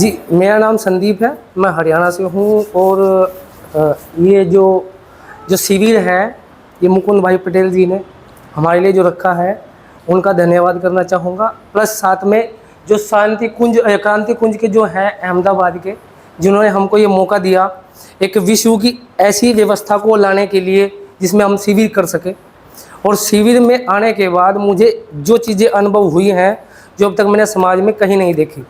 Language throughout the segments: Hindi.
जी, मेरा नाम संदीप है, मैं हरियाणा से हूँ। और ये जो जो शिविर है, ये मुकुंद भाई पटेल जी ने हमारे लिए जो रखा है, उनका धन्यवाद करना चाहूँगा। प्लस साथ में जो शांति कुंज क्रांति कुंज के जो हैं अहमदाबाद के, जिन्होंने हमको ये मौका दिया एक विश्व की ऐसी व्यवस्था को लाने के लिए जिसमें हम शिविर कर सकें। और शिविर में आने के बाद मुझे जो चीज़ें अनुभव हुई हैं जो अब तक मैंने समाज में कहीं नहीं देखी।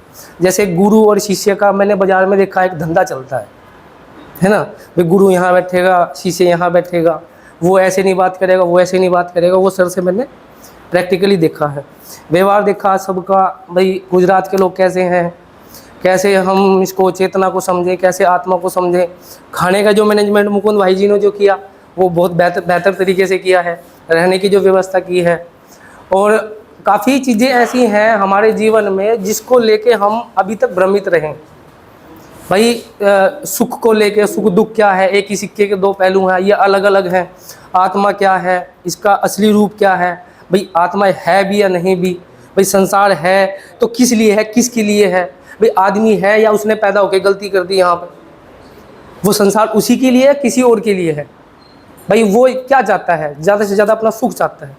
जैसे गुरु और शिष्य का मैंने बाज़ार में देखा एक धंधा चलता है ना। भाई गुरु यहाँ बैठेगा, शिष्य यहाँ बैठेगा, वो ऐसे नहीं बात करेगा, वो ऐसे नहीं बात करेगा। वो सर से मैंने प्रैक्टिकली देखा है, व्यवहार देखा सबका। भाई गुजरात के लोग कैसे हैं, कैसे हम इसको चेतना को समझें, कैसे आत्मा को समझें। खाने का जो मैनेजमेंट मुकुंद भाई जी ने जो किया वो बहुत बेहतर तरीके से किया है। रहने की जो व्यवस्था की है, और काफ़ी चीज़ें ऐसी हैं हमारे जीवन में जिसको लेके हम अभी तक भ्रमित रहें। भाई सुख को लेके, सुख दुख क्या है, एक ही सिक्के के दो पहलू हैं, ये अलग अलग हैं। आत्मा क्या है, इसका असली रूप क्या है, भाई आत्मा है भी या नहीं भी। भाई संसार है तो किस लिए है, किसके लिए है। भाई आदमी है या उसने पैदा होकर गलती कर दी यहाँ पर, वो संसार उसी के लिए है, किसी और के लिए है। भाई वो क्या चाहता है, ज़्यादा से ज़्यादा अपना सुख चाहता है।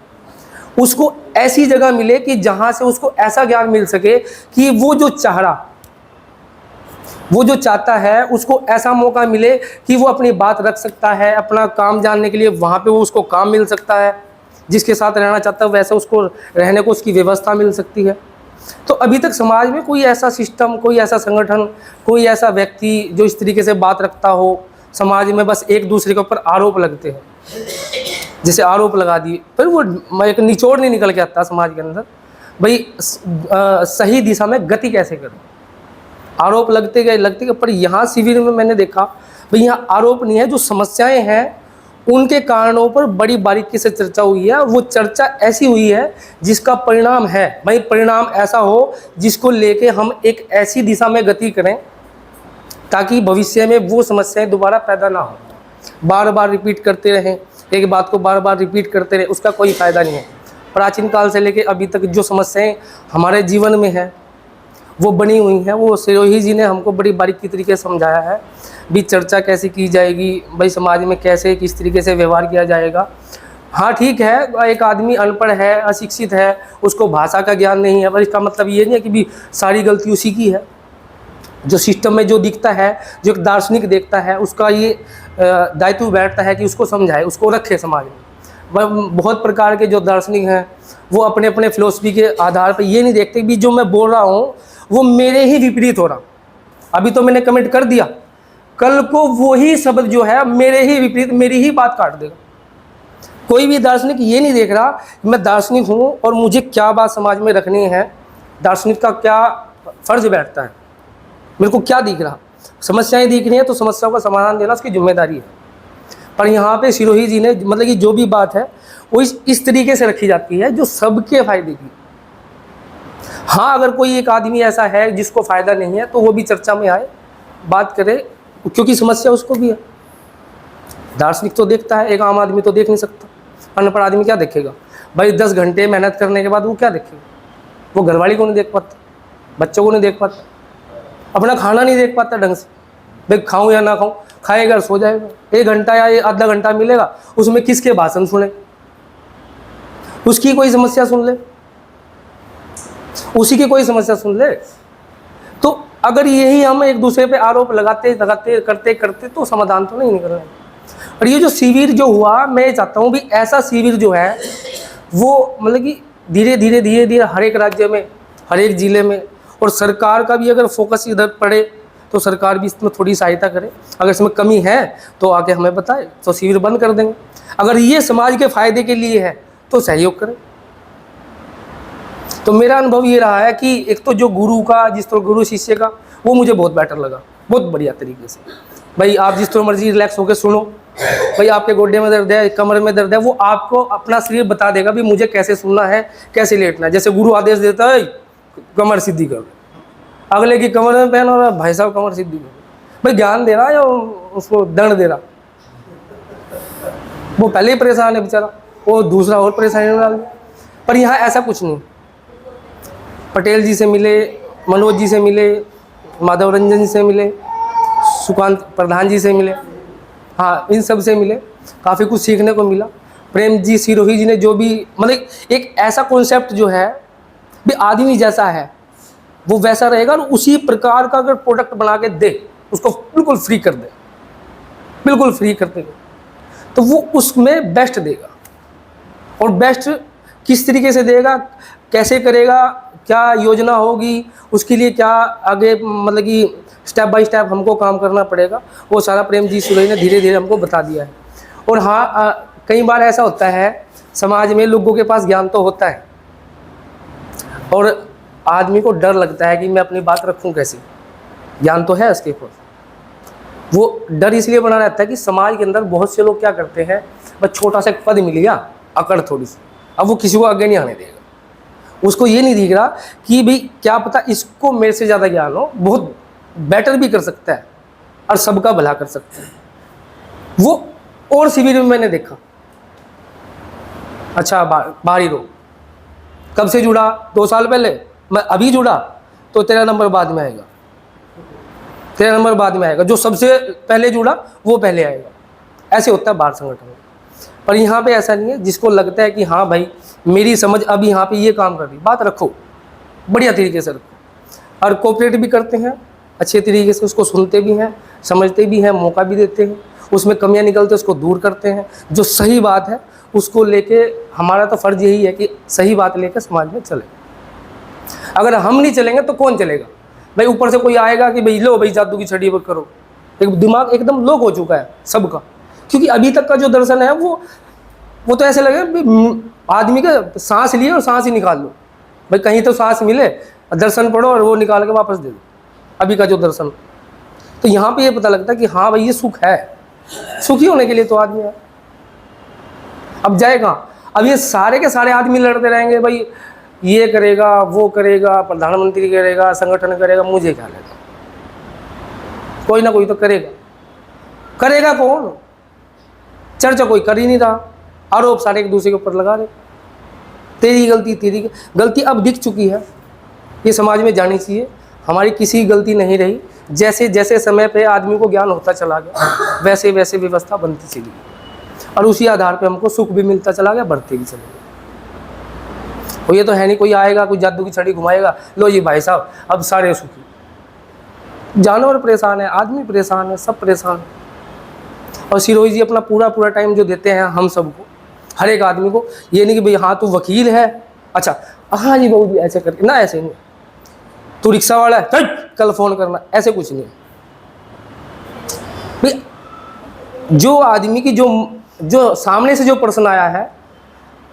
उसको ऐसी जगह मिले कि जहाँ से उसको ऐसा ज्ञान मिल सके कि वो जो चाह रहा, वो जो चाहता है, उसको ऐसा मौका मिले कि वो अपनी बात रख सकता है। अपना काम जानने के लिए वहाँ पे वो उसको काम मिल सकता है, जिसके साथ रहना चाहता है वैसा उसको रहने को उसकी व्यवस्था मिल सकती है। तो अभी तक समाज में कोई ऐसा सिस्टम, कोई ऐसा संगठन, कोई ऐसा व्यक्ति जो इस तरीके से बात रखता हो। समाज में बस एक दूसरे के ऊपर आरोप लगते हैं, जैसे आरोप लगा दिए, फिर वो एक निचोड़ नहीं निकल के आता समाज के अंदर। भाई सही दिशा में गति कैसे करें। आरोप लगते गए, पर यहाँ शिविर में मैंने देखा भाई यहाँ आरोप नहीं है, जो समस्याएं हैं उनके कारणों पर बड़ी बारीकी से चर्चा हुई है। वो चर्चा ऐसी हुई है जिसका परिणाम है, भाई परिणाम ऐसा हो जिसको लेके हम एक ऐसी दिशा में गति करें ताकि भविष्य में वो समस्याएं दोबारा पैदा ना हो। बार बार रिपीट करते रहें, एक बात को बार बार रिपीट करते रहें, उसका कोई फ़ायदा नहीं है। प्राचीन काल से लेकर अभी तक जो समस्याएं हमारे जीवन में हैं वो बनी हुई हैं, वो सिरोही जी ने हमको बड़ी बारीकी तरीके से समझाया है। भी चर्चा कैसे की जाएगी, भाई समाज में कैसे किस तरीके से व्यवहार किया जाएगा। हाँ ठीक है, एक आदमी अनपढ़ है, अशिक्षित है, उसको भाषा का ज्ञान नहीं है, पर इसका मतलब ये नहीं है कि भी सारी गलती उसी की है। जो सिस्टम में जो दिखता है, जो एक दार्शनिक देखता है, उसका ये दायित्व बैठता है कि उसको समझाए, उसको रखे समाज में। बहुत प्रकार के जो दार्शनिक हैं वो अपने अपने फिलोसफी के आधार पर ये नहीं देखते कि जो मैं बोल रहा हूँ वो मेरे ही विपरीत हो रहा। अभी तो मैंने कमेंट कर दिया, कल को वही शब्द जो है मेरे ही विपरीत, मेरी ही बात काट देगा। कोई भी दार्शनिक ये नहीं देख रहा कि मैं दार्शनिक हूँ और मुझे क्या बात समाज में रखनी है, दार्शनिक का क्या फर्ज बैठता है, मेरे को क्या दिख रहा। समस्याएं दिख रही हैं तो समस्याओं का समाधान देना उसकी जिम्मेदारी है। पर यहाँ पे सिरोही जी ने मतलब कि जो भी बात है वो इस तरीके से रखी जाती है जो सबके फायदे की। हाँ, अगर कोई एक आदमी ऐसा है जिसको फ़ायदा नहीं है तो वो भी चर्चा में आए, बात करे, क्योंकि समस्या उसको भी है। दार्शनिक तो देखता है, एक आम आदमी तो देख नहीं सकता। अनपढ़ आदमी क्या देखेगा भाई? 10 घंटे मेहनत करने के बाद वो क्या देखेगा? वो घरवाली को नहीं देख पाता, बच्चों को नहीं देख पाता, अपना खाना नहीं देख पाता ढंग से। भाई खाऊं या ना खाऊं, खाएगा सो जाएगा। 1 घंटा या आधा घंटा मिलेगा, उसमें किसके भाषण सुने, उसकी कोई समस्या सुन ले, उसी की कोई समस्या सुन ले। तो अगर यही हम एक दूसरे पे आरोप लगाते करते करते तो समाधान तो नहीं निकलना है। और ये जो शिविर जो हुआ, मैं ये चाहता हूँ भी ऐसा शिविर जो है वो मतलब कि धीरे धीरे हर एक राज्य में, हर एक ज़िले में, और सरकार का भी अगर फोकस इधर पड़े तो सरकार भी इसमें थोड़ी सहायता करे। अगर इसमें कमी है तो आके हमें बताए, तो शिविर बंद कर देंगे। अगर ये समाज के फ़ायदे के लिए है तो सहयोग करें। तो मेरा अनुभव ये रहा है कि एक तो जो गुरु का, जिस तरह गुरु शिष्य का, वो मुझे बहुत बेटर लगा, बहुत बढ़िया तरीके से। भाई आप जिस तरह मर्जी रिलैक्स होकर सुनो। भाई आपके गोड्डे में दर्द है, कमर में दर्द है, वो आपको अपना शरीर बता देगा भी मुझे कैसे सुनना है, कैसे लेटना है। जैसे गुरु आदेश देता है कमर सीधी कर, अगले की कमर में पहन और भाई साहब कमर सीधी कर। भाई ज्ञान दे रहा है या उसको दंड दे रहा? वो पहले ही परेशान है बेचारा, वो दूसरा और परेशानी में डाल दिया। पर यहाँ ऐसा कुछ नहीं। पटेल जी से मिले, मनोज जी से मिले, माधव रंजन जी से मिले, सुकांत प्रधान जी से मिले, हाँ इन सब से मिले, काफ़ी कुछ सीखने को मिला। प्रेम जी सिरोही जी ने जो भी मतलब एक ऐसा कॉन्सेप्ट जो है भी आदमी जैसा है वो वैसा रहेगा, और उसी प्रकार का अगर प्रोडक्ट बना के दे, उसको बिल्कुल फ्री कर दे, बिल्कुल फ्री कर देगा, तो वो उसमें बेस्ट देगा। और बेस्ट किस तरीके से देगा, कैसे करेगा, क्या योजना होगी, उसके लिए क्या आगे मतलब कि स्टेप बाय स्टेप हमको काम करना पड़ेगा, वो सारा प्रेम जी सिरोही ने धीरे धीरे हमको बता दिया है। और हाँ कई बार ऐसा होता है समाज में लोगों के पास ज्ञान तो होता है और आदमी को डर लगता है कि मैं अपनी बात रखूं कैसे, ज्ञान तो है उसके पास, वो डर इसलिए बना रहता है कि समाज के अंदर बहुत से लोग क्या करते हैं, बस छोटा सा एक पद मिल गया, अकड़ थोड़ी सी, अब वो किसी को आगे नहीं आने देगा। उसको ये नहीं दिख रहा कि भाई क्या पता इसको मेरे से ज़्यादा ज्ञान हो, बहुत बेटर भी कर सकता है और सबका भला कर सकता है। वो और शिविर में मैंने देखा, अच्छा बाहरी रोग कब से जुड़ा, 2 साल पहले, मैं अभी जुड़ा तो तेरा नंबर बाद में आएगा, तेरा नंबर बाद में आएगा, जो सबसे पहले जुड़ा वो पहले आएगा। ऐसे होता है बाहर संगठन में, पर यहाँ पे ऐसा नहीं है। जिसको लगता है कि हाँ भाई मेरी समझ अब यहाँ पे ये काम कर रही, बात रखो, बढ़िया तरीके से रखो, और कोऑपरेट भी करते हैं अच्छे तरीके से, उसको सुनते भी हैं, समझते भी हैं, मौका भी देते हैं, उसमें कमियां निकलते उसको दूर करते हैं, जो सही बात है उसको लेके हमारा तो फर्ज यही है कि सही बात लेकर समाज में चले। अगर हम नहीं चलेंगे तो कौन चलेगा भाई? ऊपर से कोई आएगा कि भाई लो भाई जादू की छड़ी पर करो, एक दिमाग एकदम लोक हो चुका है सबका, क्योंकि अभी तक का जो दर्शन है वो तो ऐसे लगे आदमी का सांस लिए और सांस ही निकाल लो भाई, कहीं तो सांस मिले, दर्शन पढ़ो और वो निकाल के वापस दे दो, अभी का जो दर्शन। तो यहाँ पे ये पता लगता है कि हाँ भाई ये सुख है, सुखी होने के लिए तो आदमी है। अब जाए कहाँ? अब ये सारे के सारे आदमी लड़ते रहेंगे भाई, ये करेगा वो करेगा, प्रधानमंत्री करेगा, संगठन करेगा, मुझे क्या लगेगा, कोई ना कोई तो करेगा। करेगा कौन? चर्चा कोई कर ही नहीं रहा, आरोप सारे एक दूसरे के ऊपर लगा रहे, तेरी गलती अब दिख चुकी है, ये समाज में जानी चाहिए, हमारी किसी गलती नहीं रही। जैसे जैसे समय पे आदमी को ज्ञान होता चला गया वैसे वैसे व्यवस्था बनती चली गई, और उसी आधार पे हमको सुख भी मिलता चला गया, बढ़ते भी चले गए। और ये तो है नहीं कोई आएगा कोई जादू की छड़ी घुमाएगा, लो जी भाई साहब अब सारे सुखी। जानवर परेशान है, आदमी परेशान है, सब परेशान है। और सिरोही जी अपना पूरा टाइम जो देते हैं हम सबको, हर एक आदमी को, ये नहीं कि भाई हाँ तू वकील है, अच्छा हाँ जी बहू जी ऐसे करके ना, ऐसे नहीं, तू रिक्शा वाला है चल कल फोन करना, ऐसे कुछ नहीं भाई। जो आदमी की जो सामने से जो प्रश्न आया है,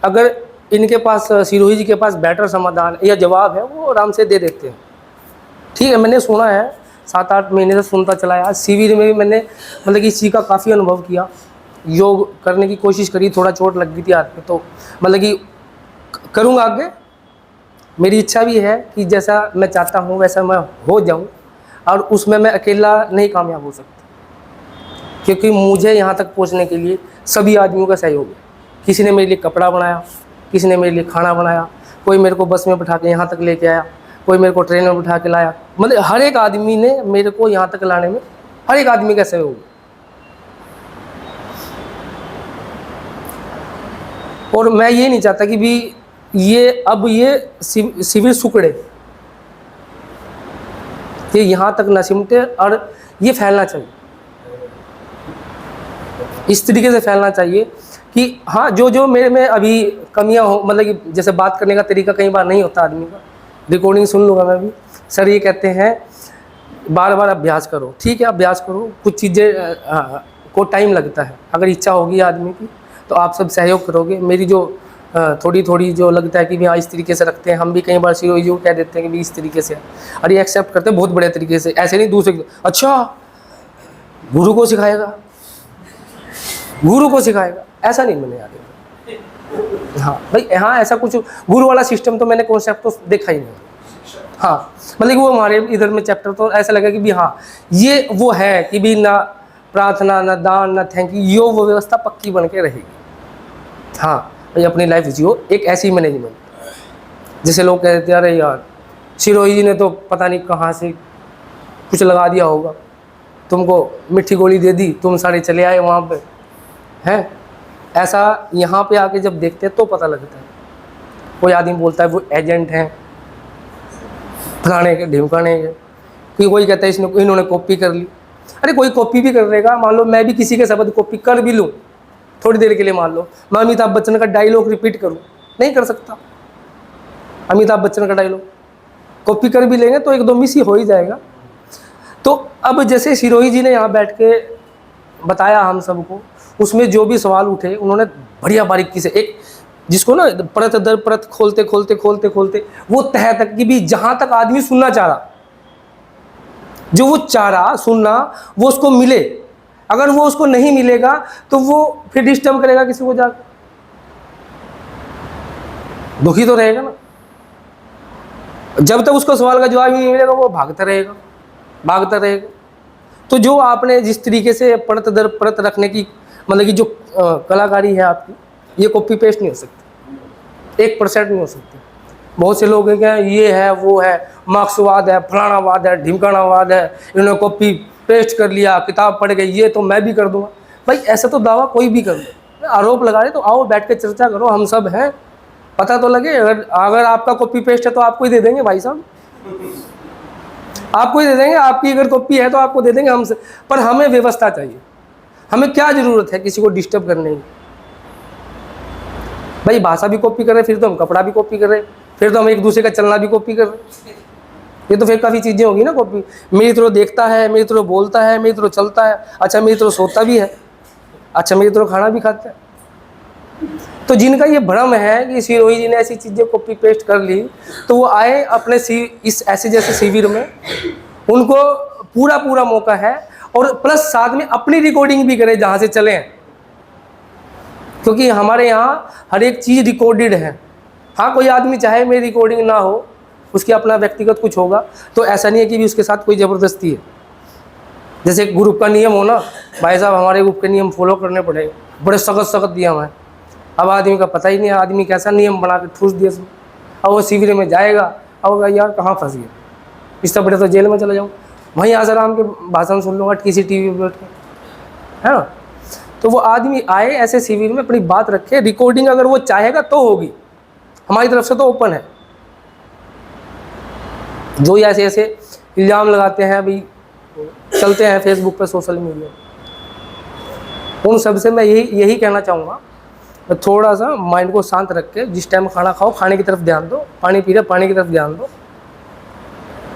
अगर इनके पास सिरोही जी के पास बेटर समाधान या जवाब है, वो आराम से दे देते हैं। ठीक है, मैंने सुना है, 7-8 महीने से सुनता चला है। शिविर में भी मैंने मतलब कि इस चीज़ का काफ़ी अनुभव किया, योग करने की कोशिश करी, थोड़ा चोट लग गई थी हाथ पे, तो मतलब कि करूँगा आगे, मेरी इच्छा भी है कि जैसा मैं चाहता हूँ वैसा मैं हो जाऊँ, और उसमें मैं अकेला नहीं कामयाब हो सकता, क्योंकि मुझे यहाँ तक पहुँचने के लिए सभी आदमियों का सहयोग है। किसी ने मेरे लिए कपड़ा बनाया, किसी ने मेरे लिए खाना बनाया, कोई मेरे को बस में बिठा के यहाँ तक लेके आया, कोई मेरे को ट्रेन में बिठा के लाया, मतलब हर एक आदमी ने मेरे को यहाँ तक लाने में, हर एक आदमी का सहयोग है। और मैं ये नहीं चाहता कि भी ये शिविर सुकड़े, ये यहाँ तक न सिमटे, और ये फैलना चाहिए, इस तरीके से फैलना चाहिए कि हाँ जो मेरे में अभी कमियां हो, मतलब कि जैसे बात करने का तरीका कई बार नहीं होता आदमी का, रिकॉर्डिंग सुन लूँगा मैं भी, सर ये कहते हैं बार बार अभ्यास करो, ठीक है अभ्यास करो, कुछ चीज़ें को टाइम लगता है, अगर इच्छा होगी आदमी की तो आप सब सहयोग करोगे। मेरी जो थोड़ी जो लगता है कि भी हाँ इस तरीके से रखते हैं, हम भी कई बार सिरोही जी को कह देते हैं कि भी इस तरीके से, और ये एक्सेप्ट करते हैं बहुत बड़े तरीके से, ऐसे नहीं दूसरे अच्छा गुरु को सिखाएगा, गुरु को सिखाएगा, ऐसा नहीं मैंने आगे। हाँ भाई हाँ ऐसा कुछ गुरु वाला सिस्टम तो मैंने कॉन्सेप्ट तो देखा ही नहीं। हाँ मतलब कि वो हमारे इधर में चैप्टर तो ऐसा लगा कि भी हाँ ये वो है कि भी ना प्रार्थना ना दान ना थैंक यू, वो व्यवस्था पक्की बन के रहेगी। हाँ भाई अपनी लाइफ जियो एक ऐसी मैनेजमेंट, जैसे लोग कहते हैं अरे यार सिरोही जी ने तो पता नहीं कहाँ से कुछ लगा दिया होगा, तुमको मीठी गोली दे दी, तुम सारे चले आए वहाँ पे हैं। ऐसा यहाँ पे आके जब देखते हैं तो पता लगता है। कोई आदमी बोलता है वो एजेंट हैं फलाने के ढिमकाने के, कोई कहता है इन्होंने कॉपी कर ली। अरे कोई कॉपी भी कर लेगा, मान लो मैं भी किसी के शब्द कॉपी कर भी लूँ थोड़ी देर के लिए, मान लो मैं अमिताभ बच्चन का डायलॉग रिपीट करूँ, नहीं कर सकता। अमिताभ बच्चन का डायलॉग कॉपी कर भी लेंगे तो एक दो मिस ही हो ही जाएगा। तो अब जैसे सिरोही जी ने यहाँ बैठ के बताया हम सबको, उसमें जो भी सवाल उठे उन्होंने बढ़िया बारीकी से, एक जिसको ना परत दर परत खोलते खोलते खोलते खोलते वो तह तक की भी, जहाँ तक आदमी सुनना चाह रहा, जो वो चाह रहा सुनना, वो उसको मिले। अगर वो उसको नहीं मिलेगा तो वो फिर डिस्टर्ब करेगा किसी को जाकर, दुखी तो रहेगा ना। जब तक उसको सवाल का जवाब ही नहीं मिलेगा वो भागता रहेगा भागता रहेगा। तो जो आपने जिस तरीके से परत दर परत रखने की मतलब कि जो कलाकारी है आपकी, ये कॉपी पेस्ट नहीं हो सकती, 1% नहीं हो सकती। बहुत से लोग हैं क्या, ये है वो है, मार्क्सवाद है, फलानावाद है, ढिमकानावाद है, इन्होंने कॉपी पेस्ट कर लिया, किताब पढ़ गई, ये तो मैं भी कर दूंगा। भाई ऐसा तो दावा कोई भी कर दे, आरोप लगा रहे तो आओ बैठ के चर्चा करो, हम सब हैं, पता तो लगे। अगर आपका कॉपी पेस्ट है तो आपको ही दे देंगे भाई साहब, आपको ही दे देंगे। आपकी अगर कॉपी है तो आपको दे देंगे हमसे, पर हमें व्यवस्था चाहिए। हमें क्या ज़रूरत है किसी को डिस्टर्ब करने की? भाई भाषा भी कॉपी कर रहे, फिर तो हम कपड़ा भी कॉपी कर रहे, फिर तो हम एक दूसरे का चलना भी कॉपी कर रहे। ये तो फिर काफ़ी चीज़ें होगी ना कॉपी। मेरी तरह देखता है, मेरी तरह बोलता है, मेरी तरह चलता है, अच्छा मेरी तरह सोता भी है, अच्छा मेरी तरह खाना भी खाता है। तो जिनका ये भ्रम है कि सिरोही जी ने ऐसी चीज़ें कॉपी पेस्ट कर ली, तो वो आए अपने इस ऐसे जैसे शिविर में, उनको पूरा पूरा मौका है, और प्लस साथ में अपनी रिकॉर्डिंग भी करें जहाँ से चले हैं, क्योंकि हमारे यहाँ हर एक चीज़ रिकॉर्डेड है। हाँ कोई आदमी चाहे मेरी रिकॉर्डिंग ना हो, उसकी अपना व्यक्तिगत कुछ होगा, तो ऐसा नहीं है कि भी उसके साथ कोई ज़बरदस्ती है। जैसे ग्रुप का नियम हो ना, भाई साहब हमारे ग्रुप के नियम फॉलो करने पड़ेंगे, बड़े सख्त सख्त नियम है। अब आदमी का पता ही नहीं है, आदमी कैसा नियम बना के ठूस दिया इसमें। अब वो शिविर में जाएगा, अब यार कहाँ फंस गया, इससे बड़े तो जेल में चला जाऊँ, वहीं आसाराम के भाषण सुन लूँगा किसी टीवी पर बैठ के, है ना। तो वो आदमी आए ऐसे शिविर में, अपनी बात रखे, रिकॉर्डिंग अगर वो चाहेगा तो होगी, हमारी तरफ से तो ओपन है। जो ऐसे ऐसे इल्ज़ाम लगाते हैं अभी चलते हैं फेसबुक पर, सोशल मीडिया, उन सब से मैं यही कहना चाहूँगा, थोड़ा सा माइंड को शांत रख के, जिस टाइम खाना खाओ खाने की तरफ ध्यान दो, पानी पी रहे पानी की तरफ ध्यान दो।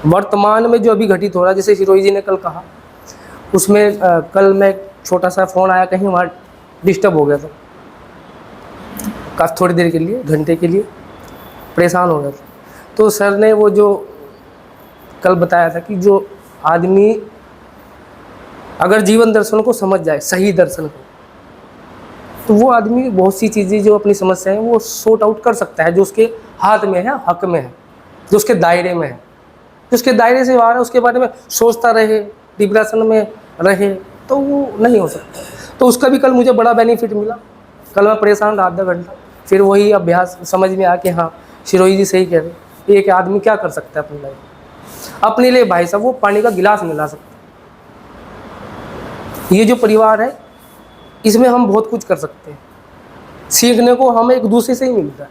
वर्तमान में जो अभी घटित हो रहा है, जैसे सिरोही जी ने कल कहा, उसमें कल मैं छोटा सा फ़ोन आया, कहीं वहाँ डिस्टर्ब हो गया था काफ़ी, थोड़ी देर के लिए, घंटे के लिए परेशान हो गया था। तो सर ने वो जो कल बताया था कि जो आदमी अगर जीवन दर्शन को समझ जाए, सही दर्शन को, तो वो आदमी बहुत सी चीज़ें जो अपनी समस्याएं वो सॉर्ट आउट कर सकता है, जो उसके हाथ में है, हक में है, जो उसके दायरे में है। जो उसके दायरे से बाहर है, उसके बारे में सोचता रहे, डिप्रेशन में रहे, तो वो नहीं हो सकता। तो उसका भी कल मुझे बड़ा बेनिफिट मिला। कल मैं परेशान रहा आधा घंटा, फिर वही अभ्यास समझ में आ कि हाँ सिरोही जी सही कह रहे, एक आदमी क्या कर सकता है अपनी लाइफ अपने लिए। भाई साहब वो पानी का गिलास नहीं ला सकता। ये जो परिवार है, इसमें हम बहुत कुछ कर सकते हैं। सीखने को हमें एक दूसरे से ही मिलता है।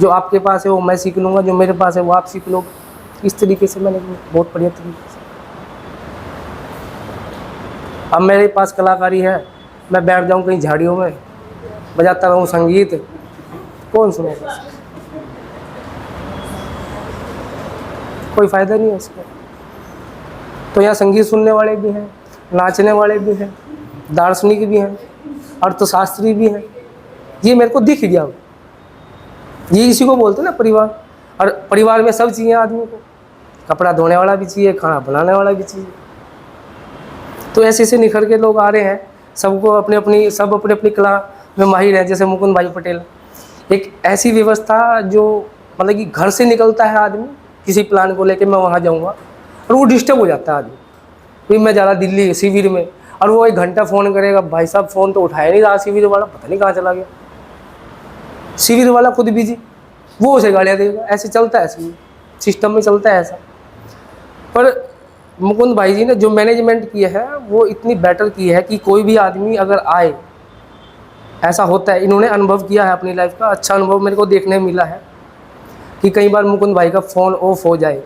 जो आपके पास है वो मैं सीख लूँगा, जो मेरे पास है वो आप सीख लोगे। इस तरीके से मैंने बहुत बढ़िया तरीके से, अब मेरे पास कलाकारी है, मैं बैठ जाऊँ कहीं झाड़ियों में, बजाता रहूँ संगीत, कौन सुनेगा? कोई फ़ायदा नहीं है इसका। तो यहाँ संगीत सुनने वाले भी हैं, नाचने वाले भी हैं, दार्शनिक भी हैं, अर्थशास्त्री भी हैं। ये मेरे को दिख गया। ये इसी को बोलते हैं ना परिवार। और परिवार में सब चाहिए आदमी को, कपड़ा धोने वाला भी चाहिए, खाना बनाने वाला भी चाहिए। तो ऐसे ऐसे निखर के लोग आ रहे हैं, सबको अपने अपनी कला में माहिर है। जैसे मुकुंद भाई पटेल, एक ऐसी व्यवस्था जो मतलब कि घर से निकलता है आदमी किसी प्लान को लेके, मैं वहाँ जाऊँगा, और वो डिस्टर्ब हो जाता है आदमी। फिर मैं जा रहा दिल्ली शिविर में, और वो 1 घंटा फ़ोन करेगा, भाई साहब फ़ोन तो उठाया नहीं रहा शिविर वाला, पता नहीं कहाँ चला गया। शिविर वाला खुद बिजी, वो उसे गालियाँ देगा। ऐसे चलता है, सिस्टम में चलता है ऐसा। पर मुकुंद भाई जी ने जो मैनेजमेंट की है वो इतनी बेटर की है कि कोई भी आदमी अगर आए, ऐसा होता है, इन्होंने अनुभव किया है अपनी लाइफ का, अच्छा अनुभव मेरे को देखने में मिला है कि कई बार मुकुंद भाई का फ़ोन ऑफ हो जाए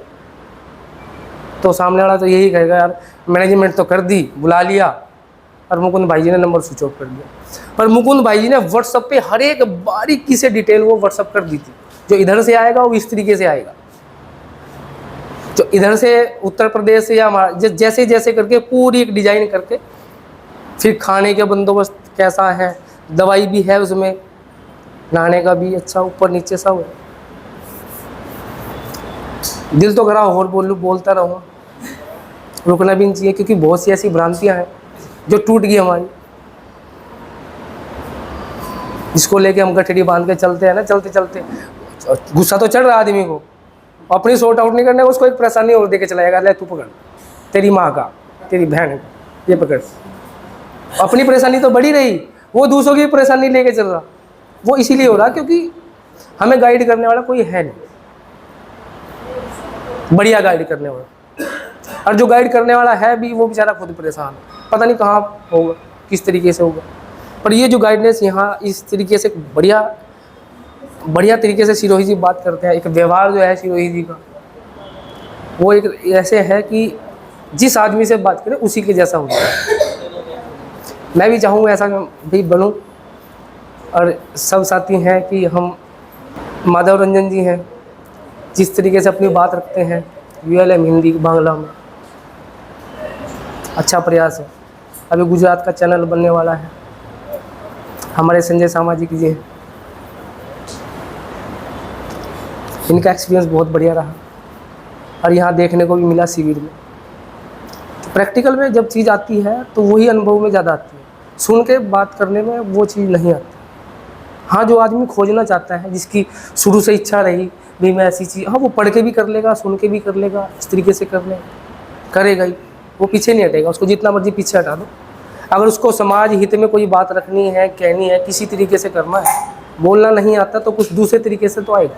तो सामने वाला तो यही कहेगा यार मैनेजमेंट तो कर दी, बुला लिया, और मुकुंद भाई जी ने नंबर स्विच ऑफ कर दिया। पर मुकुंद भाई जी ने व्हाट्सअप पे हर एक बारीकी से डिटेल वो व्हाट्सअप कर दी थी। जो इधर से आएगा वो इस तरीके से आएगा, जो इधर से उत्तर प्रदेश से या हमारा जैसे जैसे करके पूरी एक डिजाइन करके, फिर खाने के बंदोबस्त कैसा है, दवाई भी है उसमें, नहाने का भी अच्छा ऊपर नीचे सब है। दिल तो करा और बोलता रहूँ, रुकना भी नहीं चाहिए, क्योंकि बहुत सी ऐसी भ्रांतियाँ हैं जो टूट गई हमारी, जिसको लेके हम गठरी बांध के चलते हैं ना, चलते चलते गुस्सा तो चढ़ रहा आदमी को, अपनी सॉर्ट आउट नहीं करने को उसको एक परेशानी और दे के चला जाएगा, ले तू पकड़, तेरी माँ का, तेरी बहन का, ये पकड़। अपनी परेशानी तो बढ़ी रही, वो दूसरों की परेशानी लेके चल रहा। वो इसीलिए हो रहा क्योंकि हमें गाइड करने वाला कोई है नहीं, बढ़िया गाइड करने वाला, और जो गाइड करने वाला है भी वो बेचारा खुद परेशान है, पता नहीं कहाँ होगा, किस तरीके से होगा। पर ये जो गाइडनेस यहाँ इस तरीके से बढ़िया तरीके से सिरोही जी बात करते हैं, एक व्यवहार जो है सिरोही जी का वो एक ऐसे है कि जिस आदमी से बात करें उसी के जैसा हो जाए। मैं भी चाहूँगा ऐसा भी बनूं, और सब साथी हैं कि हम माधव रंजन जी हैं, जिस तरीके से अपनी बात रखते हैं VLM हिंदी बांग्ला में, अच्छा प्रयास है। अभी गुजरात का चैनल बनने वाला है, हमारे संजय सामाजिक जी हैं, इनका एक्सपीरियंस बहुत बढ़िया रहा, और यहाँ देखने को भी मिला शिविर में। प्रैक्टिकल में जब चीज़ आती है तो वही अनुभव में ज़्यादा आती है, सुन के बात करने में वो चीज़ नहीं आती। हाँ, जो आदमी खोजना चाहता है, जिसकी शुरू से इच्छा रही भी मैं ऐसी चीज़, हाँ वो पढ़ के भी कर लेगा, सुन के भी कर लेगा, इस तरीके से करेगा ही, वो पीछे नहीं हटेगा। उसको जितना मर्जी पीछे हटा दो, अगर उसको समाज हित में कोई बात रखनी है, कहनी है, किसी तरीके से करना है, बोलना नहीं आता तो कुछ दूसरे तरीके से तो आएगा।